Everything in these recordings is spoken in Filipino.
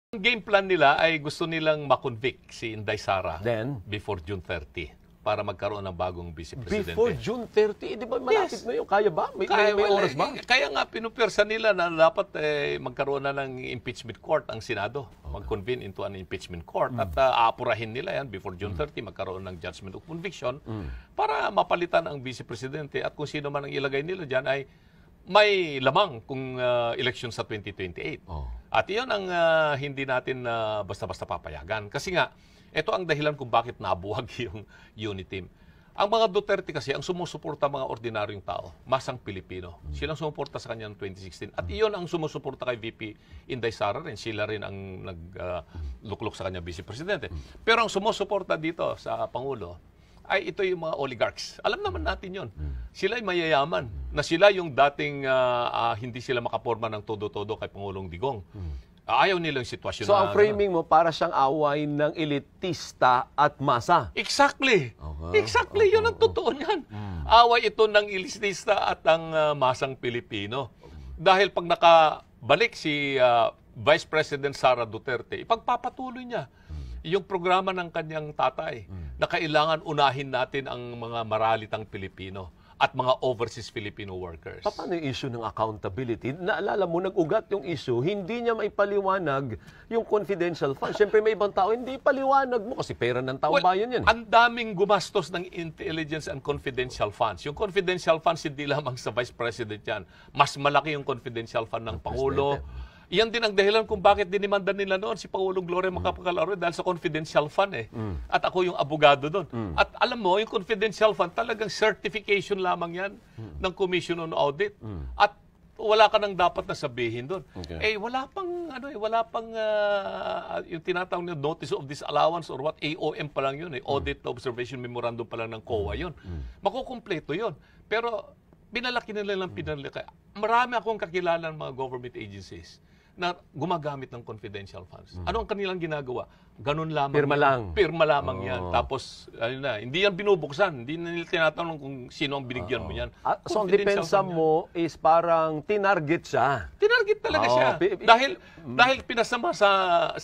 Ang game plan nila ay gusto nilang makonvict si Inday Sara Then? before June 30 para magkaroon ng bagong vice-presidente. Before June 30? Di ba malapit Yes. na yun? Kaya ba? May Wala, oras ba? Kaya nga pinupwersa nila na dapat magkaroon na ng impeachment court ang Senado. Mag-convene into an impeachment court at aapurahin nila yan before June 30 magkaroon ng judgment of conviction para mapalitan ang vice-presidente at kung sino man ang ilagay nila dyan ay may lamang kung election sa 2028. At iyon ang hindi natin basta-basta papayagan. Kasi nga, ito ang dahilan kung bakit nabuwag yung unit team. Ang mga Duterte kasi, ang sumusuporta mga ordinaryong tao, masang Pilipino. Silang sumuporta sa kanya ng 2016. At iyon ang sumusuporta kay VP Inday Sara rin. Sila rin ang nagluklok sa kanya vice-presidente. Pero ang sumusuporta dito sa Pangulo, ay ito yung mga oligarchs. Alam naman natin yon. Sila ay mayayaman. Na sila yung dating hindi sila makaporma ng todo-todo kay Pangulong Digong. Ayaw nila yung sitwasyon So ang framing mo para siyang away ng elitista at masa. Exactly. Exactly. Yun ang totoo niyan. Away ito ng elitista at ang masang Pilipino. Dahil pag nakabalik si Vice President Sara Duterte, ipagpapatuloy niya yung programa ng kanyang tatay na kailangan unahin natin ang mga maralitang Pilipino at mga overseas Filipino workers. Paano yung issue ng accountability? Naalala mo, nag-ugat yung issue, hindi niya maipaliwanag yung confidential funds. Siyempre may ibang tao, hindi paliwanag mo kasi pera ng taong bayan yan. Ang daming gumastos ng intelligence and confidential funds. Yung confidential funds hindi lamang sa Vice President yan. Mas malaki yung confidential fund ng Pangulo. Iyan din ang dahilan kung bakit dinimanda nila noon si Pangulong Gloria Macapagal-Arroyo dahil sa confidential fund At ako yung abogado doon. At alam mo, yung confidential fund talagang certification lamang yan ng Commission on Audit. At wala ka nang dapat na sabihin doon. Wala pang yung tinatawag na notice of disallowance or what, AOM pa lang yun. Audit Observation Memorandum pa lang ng COA yun. Makukumpleto yun. Pero pinalaki nila lang pinalaki. Marami akong kakilala ng mga government agencies na gumagamit ng confidential funds. Ano ang kanilang ginagawa? Ganun lamang. Pirma lang. Pirma lamang yan. Tapos, hindi yan binubuksan. Hindi na nila tinatanong kung sino ang binigyan mo yan. So ang depensa mo is parang tinarget siya. Tinarget talaga siya. Dahil pinasama sa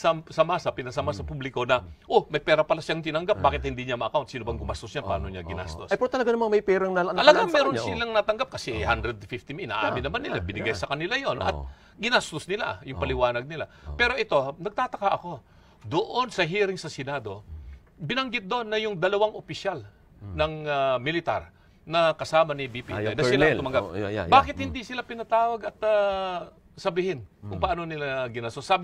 masa, pinasama sa publiko na, may pera pala siyang tinanggap. Bakit hindi niya ma-account? Sino bang gumastos niya? Paano niya ginastos? Pero talaga namang may perang Talagang meron silang natanggap kasi 150 million. Inaamin naman nila. Binigay sa kanila yon at ginastos nila yung paliwanag nila. Pero ito, nagtataka ako. Doon sa hearing sa Senado, binanggit doon na yung dalawang opisyal ng militar na kasama ni BP na sila tumanggap. Bakit hindi sila pinatawag at sabihin kung paano nila ginastos? Sabi